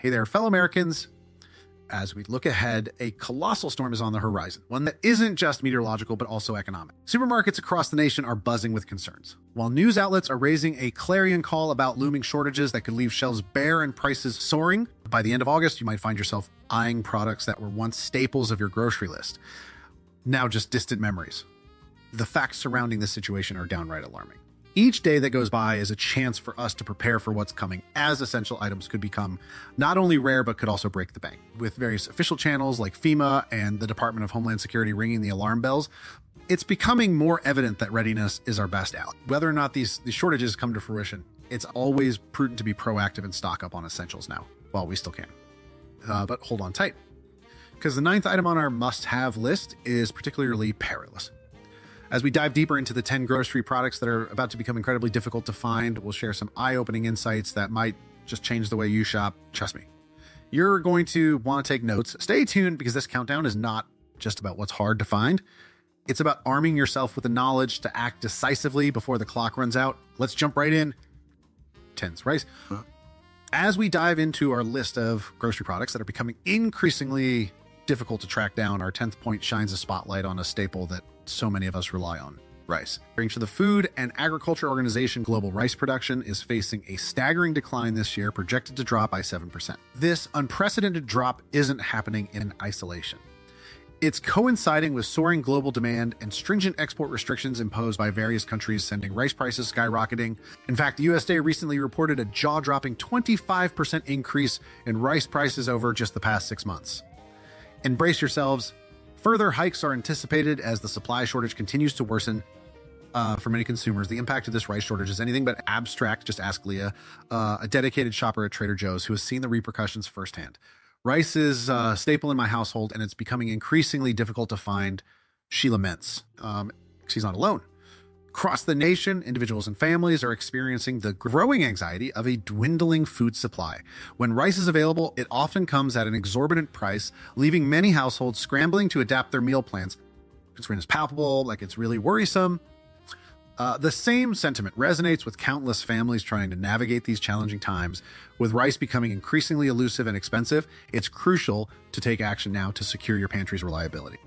Hey there, fellow Americans. As we look ahead, a colossal storm is on the horizon, one that isn't just meteorological, but also economic. Supermarkets across the nation are buzzing with concerns, while news outlets are raising a clarion call about looming shortages that could leave shelves bare and prices soaring. By the end of August, you might find yourself eyeing products that were once staples of your grocery list, now just distant memories. The facts surrounding this situation are downright alarming. Each day that goes by is a chance for us to prepare for what's coming, as essential items could become not only rare, but could also break the bank. With various official channels like FEMA and the Department of Homeland Security ringing the alarm bells, it's becoming more evident that readiness is our best ally. Whether or not these shortages come to fruition, it's always prudent to be proactive and stock up on essentials now, while we still can. But hold on tight, because the 9th item on our must-have list is particularly perilous. As we dive deeper into the 10 grocery products that are about to become incredibly difficult to find, we'll share some eye-opening insights that might just change the way you shop. Trust me, you're going to want to take notes. Stay tuned, because this countdown is not just about what's hard to find. It's about arming yourself with the knowledge to act decisively before the clock runs out. Let's jump right in. 10's rice. As we dive into our list of grocery products that are becoming increasingly difficult to track down, our 10th point shines a spotlight on a staple that so many of us rely on: rice. According to the Food and Agriculture Organization, global rice production is facing a staggering decline this year, projected to drop by 7%. This unprecedented drop isn't happening in isolation. It's coinciding with soaring global demand and stringent export restrictions imposed by various countries, sending rice prices skyrocketing. In fact, the USDA recently reported a jaw-dropping 25% increase in rice prices over just the past 6 months. And brace yourselves, further hikes are anticipated as the supply shortage continues to worsen. For many consumers, the impact of this rice shortage is anything but abstract. Just ask Leah, a dedicated shopper at Trader Joe's who has seen the repercussions firsthand. Rice is a staple in my household, and it's becoming increasingly difficult to find. She laments. She's not alone. Across the nation, individuals and families are experiencing the growing anxiety of a dwindling food supply. When rice is available, it often comes at an exorbitant price, leaving many households scrambling to adapt their meal plans. Concern is palpable, like it's really worrisome. The same sentiment resonates with countless families trying to navigate these challenging times. With rice becoming increasingly elusive and expensive, it's crucial to take action now to secure your pantry's reliability.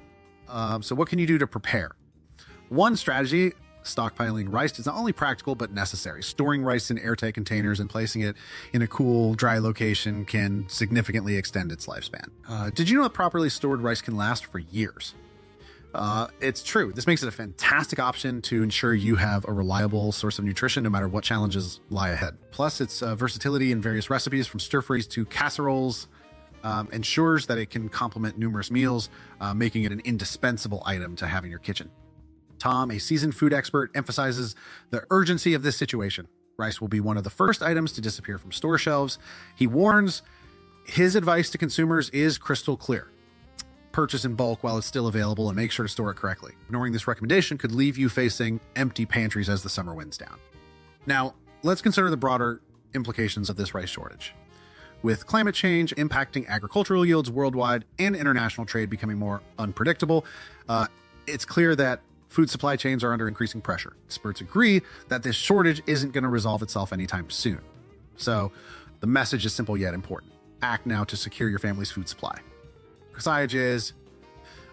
So what can you do to prepare? One strategy: stockpiling rice is not only practical but necessary. Storing rice in airtight containers and placing it in a cool, dry location can significantly extend its lifespan. Did you know that properly stored rice can last for years? It's true. This makes it a fantastic option to ensure you have a reliable source of nutrition no matter what challenges lie ahead. Plus, its versatility in various recipes, from stir-fries to casseroles, ensures that it can complement numerous meals, making it an indispensable item to have in your kitchen. Tom, a seasoned food expert, emphasizes the urgency of this situation. Rice will be one of the first items to disappear from store shelves. He warns his advice to consumers is crystal clear: purchase in bulk while it's still available and make sure to store it correctly. Ignoring this recommendation could leave you facing empty pantries as the summer winds down. Now, let's consider the broader implications of this rice shortage. With climate change impacting agricultural yields worldwide and international trade becoming more unpredictable, it's clear that food supply chains are under increasing pressure. Experts agree that this shortage isn't going to resolve itself anytime soon. So the message is simple yet important: act now to secure your family's food supply. Besides is,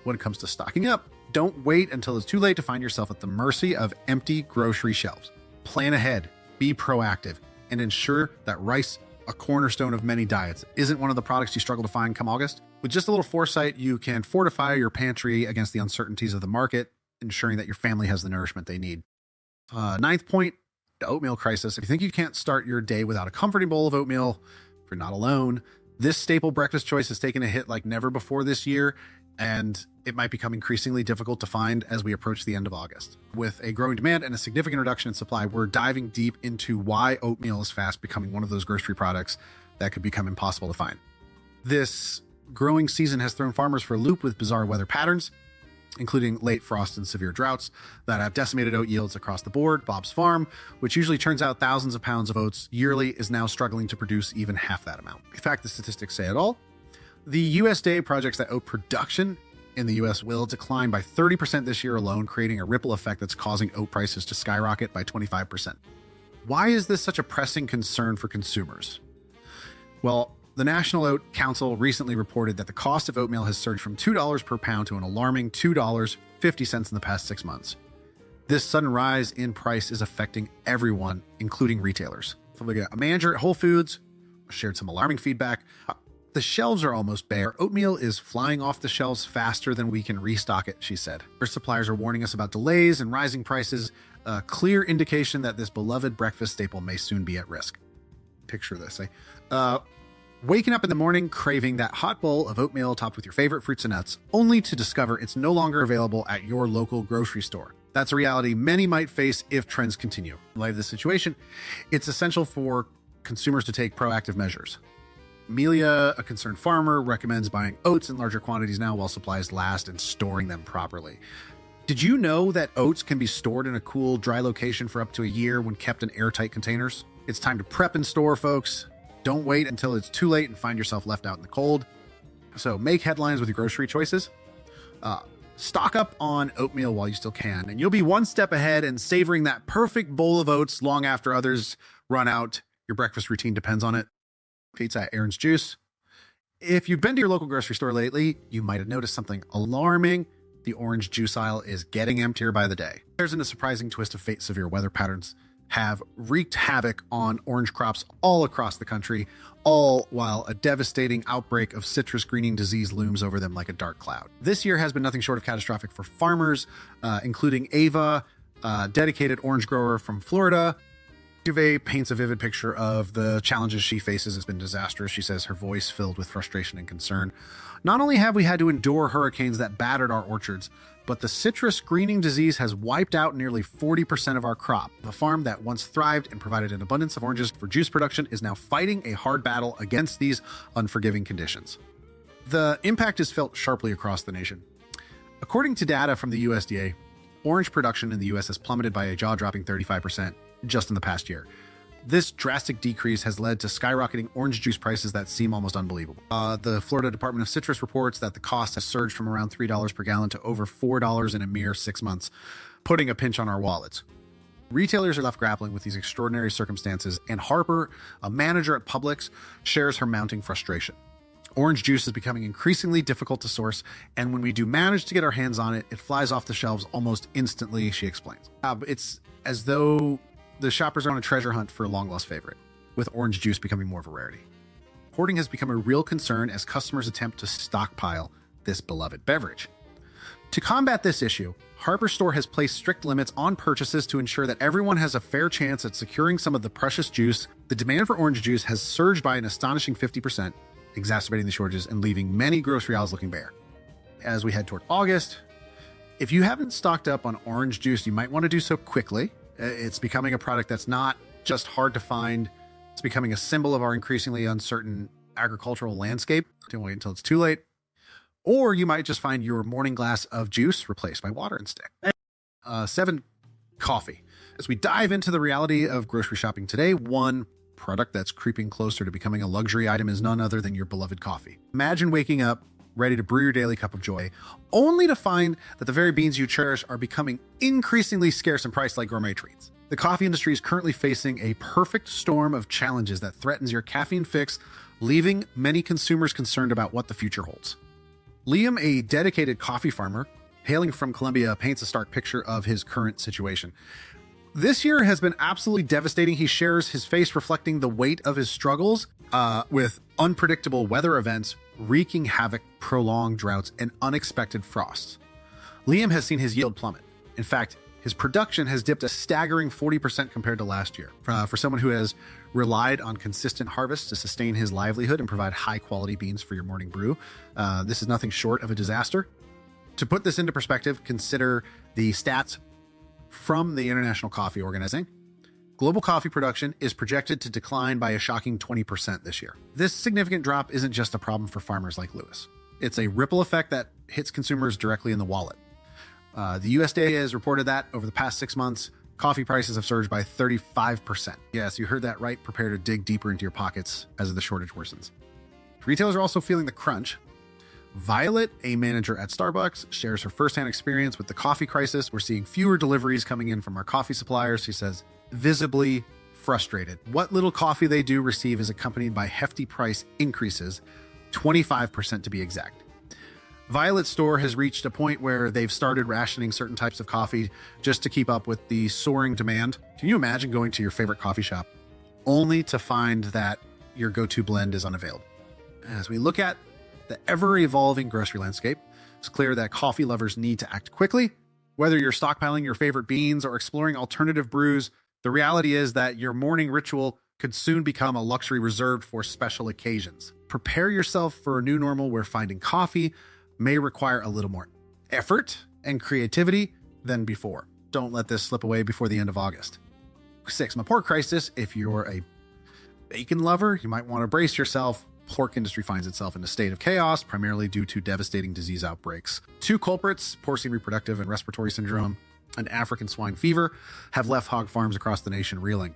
when it comes to stocking up, don't wait until it's too late to find yourself at the mercy of empty grocery shelves. Plan ahead, be proactive, and ensure that rice, a cornerstone of many diets, isn't one of the products you struggle to find come August. With just a little foresight, you can fortify your pantry against the uncertainties of the market, ensuring that your family has the nourishment they need. 9th point, the oatmeal crisis. If you think you can't start your day without a comforting bowl of oatmeal, if you're not alone. This staple breakfast choice has taken a hit like never before this year, and it might become increasingly difficult to find as we approach the end of August. With a growing demand and a significant reduction in supply, we're diving deep into why oatmeal is fast becoming one of those grocery products that could become impossible to find. This growing season has thrown farmers for a loop with bizarre weather patterns, including late frost and severe droughts that have decimated oat yields across the board. Bob's Farm, which usually turns out thousands of pounds of oats yearly, is now struggling to produce even half that amount. In fact, the statistics say it all. The USDA projects that oat production in the US will decline by 30% this year alone, creating a ripple effect that's causing oat prices to skyrocket by 25%. Why is this such a pressing concern for consumers? Well, The National Oat Council recently reported that the cost of oatmeal has surged from $2 per pound to an alarming $2.50 in the past 6 months. This sudden rise in price is affecting everyone, including retailers. So a manager at Whole Foods shared some alarming feedback. The shelves are almost bare. Oatmeal is flying off the shelves faster than we can restock it, she said. Her suppliers are warning us about delays and rising prices, a clear indication that this beloved breakfast staple may soon be at risk. Picture this, waking up in the morning craving that hot bowl of oatmeal topped with your favorite fruits and nuts, only to discover it's no longer available at your local grocery store. That's a reality many might face if trends continue. In light of this situation, it's essential for consumers to take proactive measures. Amelia, a concerned farmer, recommends buying oats in larger quantities now while supplies last and storing them properly. Did you know that oats can be stored in a cool, dry location for up to a year when kept in airtight containers? It's time to prep and store, folks. Don't wait until it's too late and find yourself left out in the cold. So make headlines with your grocery choices. Stock up on oatmeal while you still can, and you'll be one step ahead and savoring that perfect bowl of oats long after others run out. Your breakfast routine depends on it. Pizza at Aaron's Juice. If you've been to your local grocery store lately, you might have noticed something alarming. The orange juice aisle is getting emptier by the day. There's a surprising twist of fate. Severe weather patterns have wreaked havoc on orange crops all across the country, all while a devastating outbreak of citrus greening disease looms over them like a dark cloud. This year has been nothing short of catastrophic for farmers, including Ava, a dedicated orange grower from Florida. Juve paints a vivid picture of the challenges she faces. It's been disastrous, she says, her voice filled with frustration and concern. Not only have we had to endure hurricanes that battered our orchards, but the citrus greening disease has wiped out nearly 40% of our crop. The farm that once thrived and provided an abundance of oranges for juice production is now fighting a hard battle against these unforgiving conditions. The impact is felt sharply across the nation. According to data from the USDA, orange production in the US has plummeted by a jaw-dropping 35% just in the past year. This drastic decrease has led to skyrocketing orange juice prices that seem almost unbelievable. The Florida Department of Citrus reports that the cost has surged from around $3 per gallon to over $4 in a mere 6 months, putting a pinch on our wallets. Retailers are left grappling with these extraordinary circumstances, and Harper, a manager at Publix, shares her mounting frustration. Orange juice is becoming increasingly difficult to source, and when we do manage to get our hands on it, it flies off the shelves almost instantly, she explains. It's as though the shoppers are on a treasure hunt for a long-lost favorite, with orange juice becoming more of a rarity. Hoarding has become a real concern as customers attempt to stockpile this beloved beverage. To combat this issue, Harper's store has placed strict limits on purchases to ensure that everyone has a fair chance at securing some of the precious juice. The demand for orange juice has surged by an astonishing 50%, exacerbating the shortages and leaving many grocery aisles looking bare. As we head toward August, if you haven't stocked up on orange juice, you might want to do so quickly. It's becoming a product that's not just hard to find. It's becoming a symbol of our increasingly uncertain agricultural landscape. Don't wait until it's too late. Or you might just find your morning glass of juice replaced by water instead. 7, coffee. As we dive into the reality of grocery shopping today, one product that's creeping closer to becoming a luxury item is none other than your beloved coffee. Imagine waking up ready to brew your daily cup of joy, only to find that the very beans you cherish are becoming increasingly scarce and priced like gourmet treats. The coffee industry is currently facing a perfect storm of challenges that threatens your caffeine fix, leaving many consumers concerned about what the future holds. Liam, a dedicated coffee farmer hailing from Colombia, paints a stark picture of his current situation. This year has been absolutely devastating. He shares his face reflecting the weight of his struggles with unpredictable weather events, wreaking havoc, prolonged droughts, and unexpected frosts. Liam has seen his yield plummet. In fact, his production has dipped a staggering 40% compared to last year. For someone who has relied on consistent harvests to sustain his livelihood and provide high-quality beans for your morning brew, this is nothing short of a disaster. To put this into perspective, consider the stats from the International Coffee Organization. Global coffee production is projected to decline by a shocking 20% this year. This significant drop isn't just a problem for farmers like Lewis. It's a ripple effect that hits consumers directly in the wallet. The USDA has reported that over the past 6 months, coffee prices have surged by 35%. Yes, you heard that right. Prepare to dig deeper into your pockets as the shortage worsens. Retailers are also feeling the crunch. Violet, a manager at Starbucks, shares her firsthand experience with the coffee crisis. We're seeing fewer deliveries coming in from our coffee suppliers. She says, visibly frustrated. What little coffee they do receive is accompanied by hefty price increases, 25% to be exact. Violet's store has reached a point where they've started rationing certain types of coffee just to keep up with the soaring demand. Can you imagine going to your favorite coffee shop only to find that your go-to blend is unavailable? As we look at the ever-evolving grocery landscape, it's clear that coffee lovers need to act quickly. Whether you're stockpiling your favorite beans or exploring alternative brews, the reality is that your morning ritual could soon become a luxury reserved for special occasions. Prepare yourself for a new normal where finding coffee may require a little more effort and creativity than before. Don't let this slip away before the end of August. 6, Oatmeal Crisis. If you're a bacon lover, you might want to brace yourself. Pork industry finds itself in a state of chaos, primarily due to devastating disease outbreaks. 2 culprits, porcine reproductive and respiratory syndrome and African swine fever, have left hog farms across the nation reeling.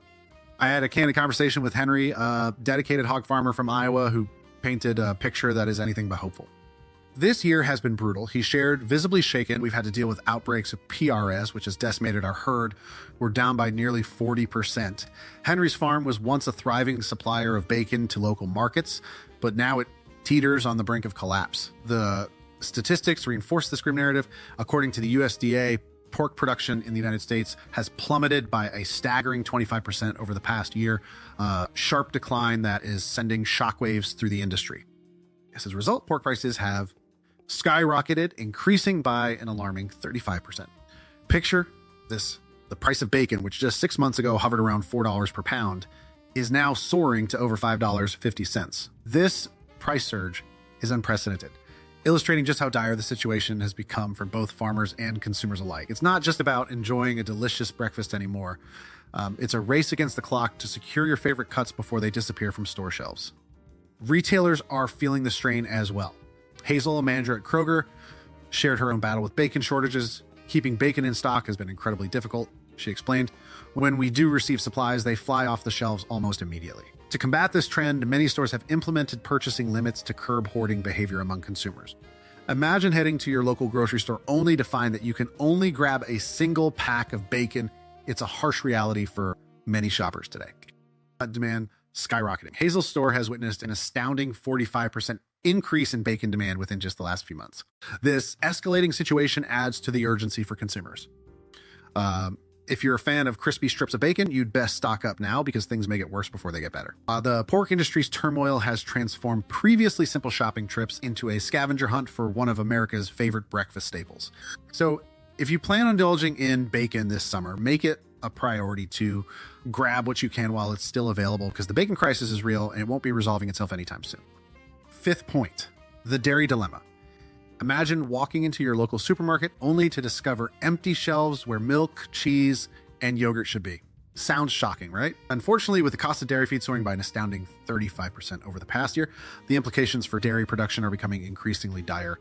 I had a candid conversation with Henry, a dedicated hog farmer from Iowa, who painted a picture that is anything but hopeful. This year has been brutal. He shared, visibly shaken. We've had to deal with outbreaks of PRS, which has decimated our herd. We're down by nearly 40%. Henry's farm was once a thriving supplier of bacon to local markets, but now it teeters on the brink of collapse. The statistics reinforce this grim narrative. According to the USDA, pork production in the United States has plummeted by a staggering 25% over the past year, a sharp decline that is sending shockwaves through the industry. As a result, pork prices have skyrocketed, increasing by an alarming 35%. Picture this: the price of bacon, which just 6 months ago hovered around $4 per pound, is now soaring to over $5.50. This price surge is unprecedented, illustrating just how dire the situation has become for both farmers and consumers alike. It's not just about enjoying a delicious breakfast anymore. It's a race against the clock to secure your favorite cuts before they disappear from store shelves. Retailers are feeling the strain as well. Hazel, a manager at Kroger, shared her own battle with bacon shortages. Keeping bacon in stock has been incredibly difficult, she explained. When we do receive supplies, they fly off the shelves almost immediately. To combat this trend, many stores have implemented purchasing limits to curb hoarding behavior among consumers. Imagine heading to your local grocery store only to find that you can only grab a single pack of bacon. It's a harsh reality for many shoppers today. Demand skyrocketing. Hazel's store has witnessed an astounding 45% increase in bacon demand within just the last few months. This escalating situation adds to the urgency for consumers. If you're a fan of crispy strips of bacon, you'd best stock up now because things may get worse before they get better. The pork industry's turmoil has transformed previously simple shopping trips into a scavenger hunt for one of America's favorite breakfast staples. So if you plan on indulging in bacon this summer, make it a priority to grab what you can while it's still available, because the bacon crisis is real and it won't be resolving itself anytime soon. 5th point, the dairy dilemma. Imagine walking into your local supermarket only to discover empty shelves where milk, cheese, and yogurt should be. Sounds shocking, right? Unfortunately, with the cost of dairy feed soaring by an astounding 35% over the past year, the implications for dairy production are becoming increasingly dire.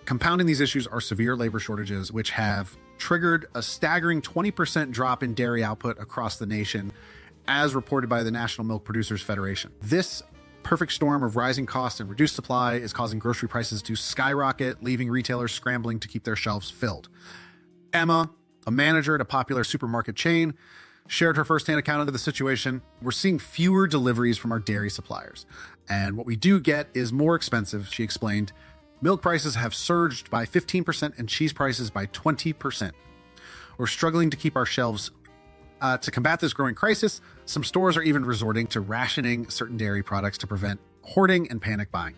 Compounding these issues are severe labor shortages, which have triggered a staggering 20% drop in dairy output across the nation, as reported by the National Milk Producers Federation. This perfect storm of rising costs and reduced supply is causing grocery prices to skyrocket, leaving retailers scrambling to keep their shelves filled. Emma, a manager at a popular supermarket chain, shared her firsthand account of the situation. We're seeing fewer deliveries from our dairy suppliers, and what we do get is more expensive, she explained. Milk prices have surged by 15% and cheese prices by 20%. We're struggling to keep our shelves. To combat this growing crisis, some stores are even resorting to rationing certain dairy products to prevent hoarding and panic buying.